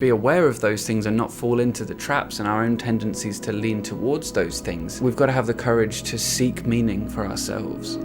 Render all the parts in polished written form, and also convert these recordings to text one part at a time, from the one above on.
be aware of those things and not fall into the traps and our own tendencies to lean towards those things. We've got to have the courage to seek meaning for ourselves.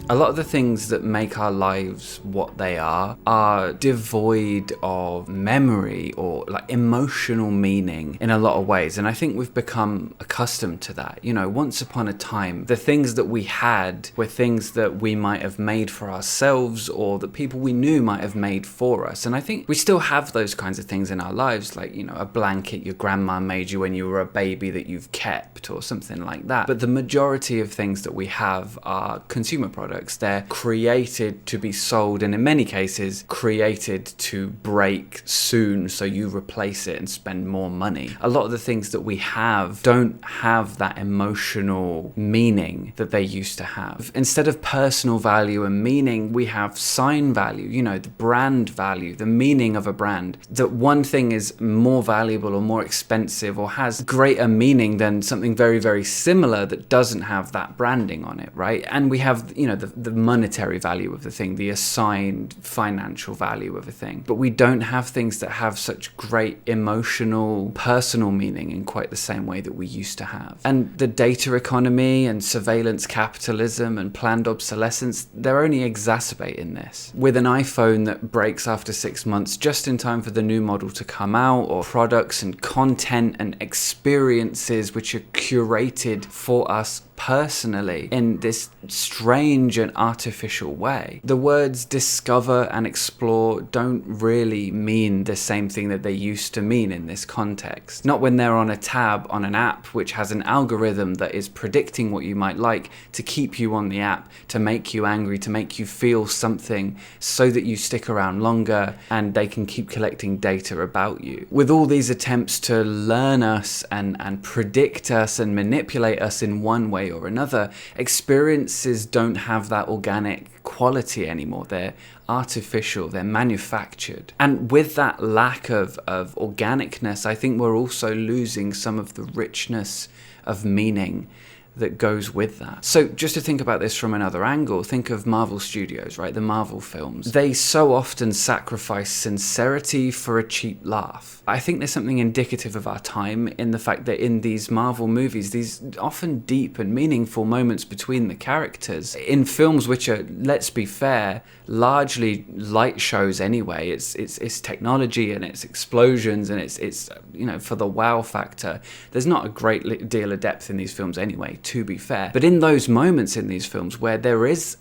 A lot of the things that make our lives what they are devoid of memory or like emotional meaning in a lot of ways. And I think we've become accustomed to that. You know, once upon a time, the things that we had were things that we might have made for ourselves or that people we knew might have made for us. And I think we still have those kinds of things in our lives, like, you know, a blanket your grandma made you when you were a baby that you've kept or something like that. But the majority of things that we have are consumer products. They're created to be sold, and in many cases created to break soon so you replace it and spend more money. A lot of the things that we have don't have that emotional meaning that they used to have. Instead of personal value and meaning, we have sign value, you know, the brand value, the meaning of a brand. That one thing is more valuable or more expensive or has greater meaning than something very, very similar that doesn't have that branding on it, right? And we have, you know, the monetary value of the thing, the assigned financial value of a thing. But we don't have things that have such great emotional, personal meaning in quite the same way that we used to have. And the data economy and surveillance capitalism and planned obsolescence, they're only exacerbating this. With an iPhone that breaks after 6 months just in time for the new model to come out, or products and content and experiences which are curated for us personally in this strange and artificial way. The words discover and explore don't really mean the same thing that they used to mean in this context. Not when they're on a tab on an app which has an algorithm that is predicting what you might like to keep you on the app, to make you angry, to make you feel something so that you stick around longer and they can keep collecting data about you. With all these attempts to learn us and predict us and manipulate us in one way or another, experiences don't have that organic quality anymore. They're artificial, they're manufactured. And with that lack of organicness, I think we're also losing some of the richness of meaning that goes with that. So just to think about this from another angle, think of Marvel Studios, right? The Marvel films. They so often sacrifice sincerity for a cheap laugh. I think there's something indicative of our time in the fact that in these Marvel movies, these often deep and meaningful moments between the characters, in films which are, let's be fair, largely light shows anyway. It's technology and it's explosions and it's you know, for the wow factor. There's not a great deal of depth in these films anyway, to be fair. But in those moments in these films where there is,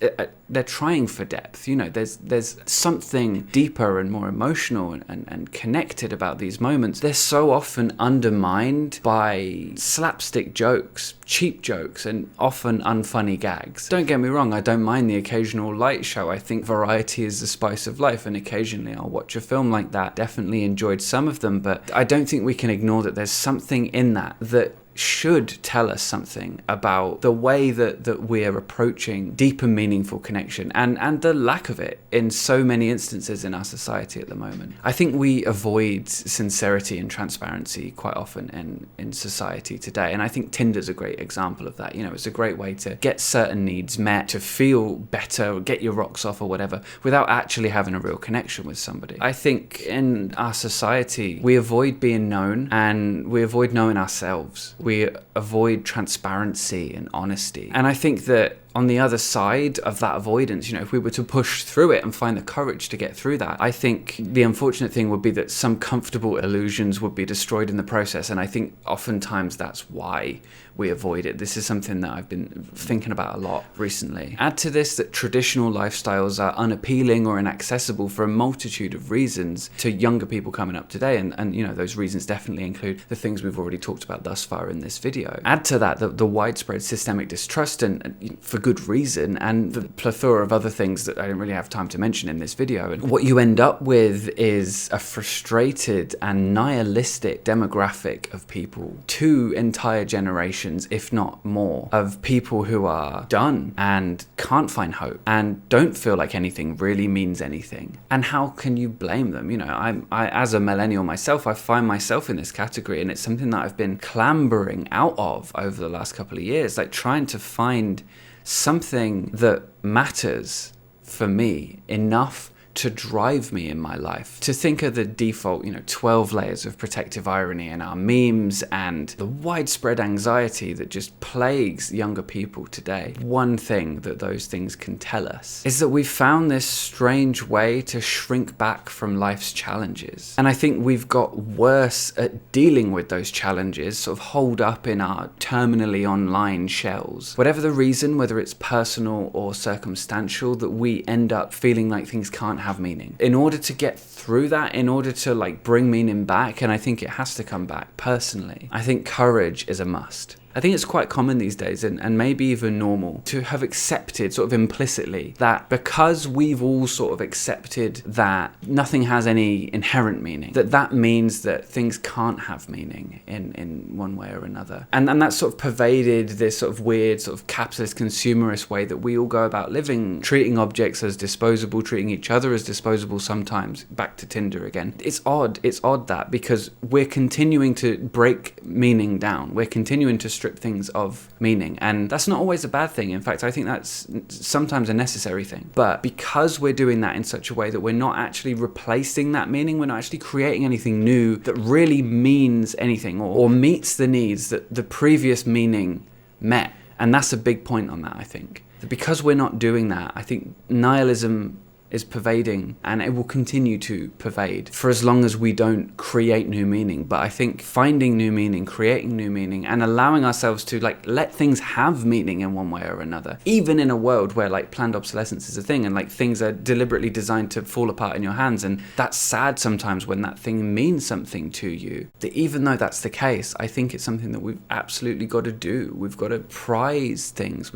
they're trying for depth, you know, there's something deeper and more emotional and connected about these moments. They're so often undermined by slapstick jokes, cheap jokes, and often unfunny gags. Don't get me wrong, I don't mind the occasional light show. I think variety is the spice of life, and occasionally I'll watch a film like that. Definitely enjoyed some of them, but I don't think we can ignore that there's something in that should tell us something about the way that we're approaching deep and meaningful connection and the lack of it in so many instances in our society at the moment. I think we avoid sincerity and transparency quite often in society today, and I think Tinder's a great example of that. You know, it's a great way to get certain needs met, to feel better, or get your rocks off or whatever, without actually having a real connection with somebody. I think in our society, we avoid being known and we avoid knowing ourselves. We avoid transparency and honesty. And I think that on the other side of that avoidance, you know, if we were to push through it and find the courage to get through that, I think the unfortunate thing would be that some comfortable illusions would be destroyed in the process. And I think oftentimes that's why we avoid it. This is something that I've been thinking about a lot recently. Add to this that traditional lifestyles are unappealing or inaccessible for a multitude of reasons to younger people coming up today. And you know, those reasons definitely include the things we've already talked about thus far in this video. Add to that the widespread systemic distrust, and for good reason, and the plethora of other things that I don't really have time to mention in this video. And what you end up with is a frustrated and nihilistic demographic of people, 2 entire generations, if not more, of people who are done and can't find hope and don't feel like anything really means anything. And how can you blame them? You know, I as a millennial myself, I find myself in this category, and it's something that I've been clambering out of over the last couple of years, like trying to find something that matters for me, enough to drive me in my life. To think of the default, 12 layers of protective irony in our memes and the widespread anxiety that just plagues younger people today. One thing that those things can tell us is that we've found this strange way to shrink back from life's challenges. And I think we've got worse at dealing with those challenges, sort of holed up in our terminally online shells. Whatever the reason, whether it's personal or circumstantial, that we end up feeling like things can't have meaning. In order to get through that, in order to bring meaning back, and I think it has to come back personally, I think courage is a must. I think it's quite common these days, and maybe even normal, to have accepted sort of implicitly that because we've all sort of accepted that nothing has any inherent meaning, that means that things can't have meaning in one way or another. And that's sort of pervaded this sort of weird sort of capitalist consumerist way that we all go about living, treating objects as disposable, treating each other as disposable sometimes. Back to Tinder again. It's odd that because we're continuing to break meaning down. We're continuing to strip things of meaning, and that's not always a bad thing. In fact, I think that's sometimes a necessary thing. But because we're doing that in such a way that we're not actually replacing that meaning, we're not actually creating anything new that really means anything or meets the needs that the previous meaning met. And that's a big point on that, I think. Because we're not doing that, I think nihilism is pervading, and it will continue to pervade for as long as we don't create new meaning. But I think finding new meaning, creating new meaning, and allowing ourselves to let things have meaning in one way or another, even in a world where planned obsolescence is a thing and things are deliberately designed to fall apart in your hands, and that's sad sometimes when that thing means something to you. That even though that's the case, I think it's something that we've absolutely got to do. We've got to prize things.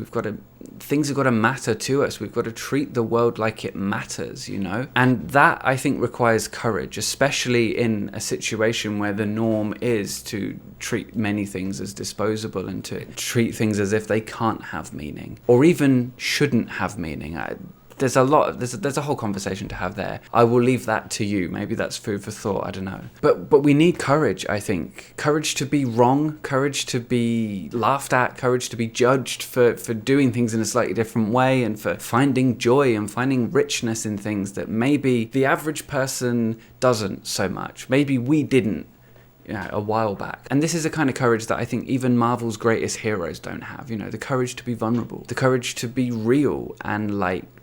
Things have got to matter to us. We've got to treat the world like it matters, And that, I think, requires courage, especially in a situation where the norm is to treat many things as disposable and to treat things as if they can't have meaning or even shouldn't have meaning. There's a whole conversation to have there. I will leave that to you. Maybe that's food for thought. I don't know. But we need courage, I think. Courage to be wrong, courage to be laughed at, courage to be judged for doing things in a slightly different way, and for finding joy and finding richness in things that maybe the average person doesn't so much. Maybe we didn't a while back. And this is a kind of courage that I think even Marvel's greatest heroes don't have. The courage to be vulnerable, the courage to be real and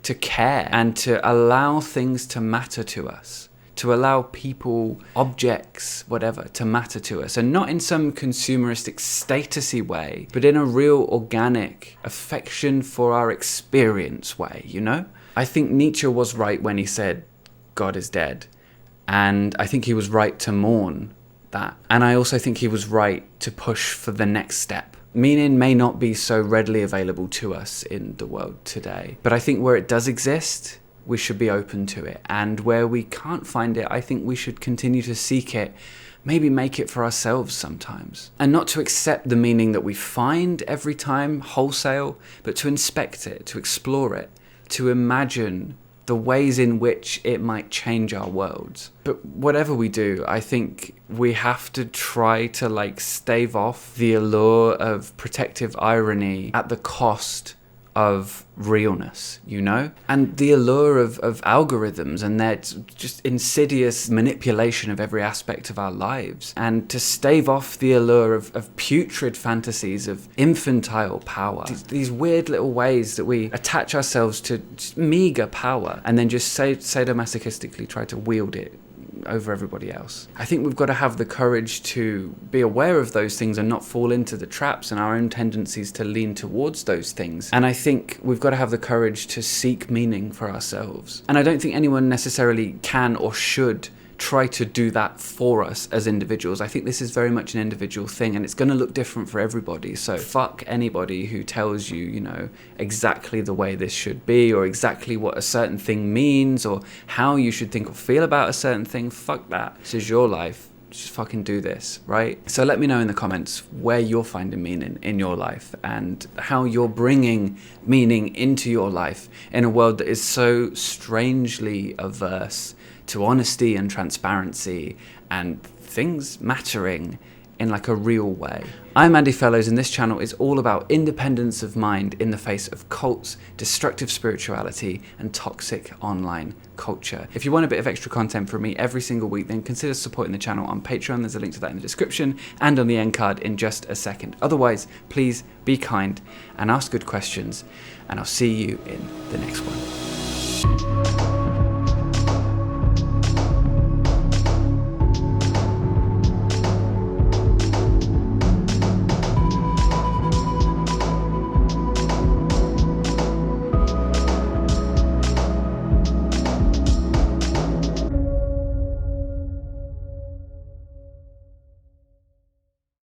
to care and to allow things to matter to us, to allow people, objects, whatever, to matter to us. And not in some consumeristic statusy way, but in a real organic affection for our experience way, I think Nietzsche was right when he said God is dead. And I think he was right to mourn that. And I also think he was right to push for the next step. Meaning may not be so readily available to us in the world today, but I think where it does exist, we should be open to it. And where we can't find it, I think we should continue to seek it, maybe make it for ourselves sometimes. And not to accept the meaning that we find every time wholesale, but to inspect it, to explore it, to imagine the ways in which it might change our worlds. But whatever we do, I think we have to try to stave off the allure of protective irony at the cost of realness, and the allure of algorithms and their just insidious manipulation of every aspect of our lives, and to stave off the allure of putrid fantasies of infantile power, these weird little ways that we attach ourselves to meager power and then just sadomasochistically try to wield it over everybody else. I think we've got to have the courage to be aware of those things and not fall into the traps and our own tendencies to lean towards those things. And I think we've got to have the courage to seek meaning for ourselves. And I don't think anyone necessarily can or should try to do that for us as individuals. I think this is very much an individual thing, and it's going to look different for everybody. So fuck anybody who tells you, exactly the way this should be, or exactly what a certain thing means, or how you should think or feel about a certain thing. Fuck that. This is your life. Just fucking do this, right? So let me know in the comments where you're finding meaning in your life and how you're bringing meaning into your life in a world that is so strangely averse to honesty and transparency and things mattering in like a real way. I'm Andy Fellows, and this channel is all about independence of mind in the face of cults, destructive spirituality, and toxic online culture. If you want a bit of extra content from me every single week, then consider supporting the channel on Patreon. There's a link to that in the description and on the end card in just a second. Otherwise, please be kind and ask good questions, and I'll see you in the next one.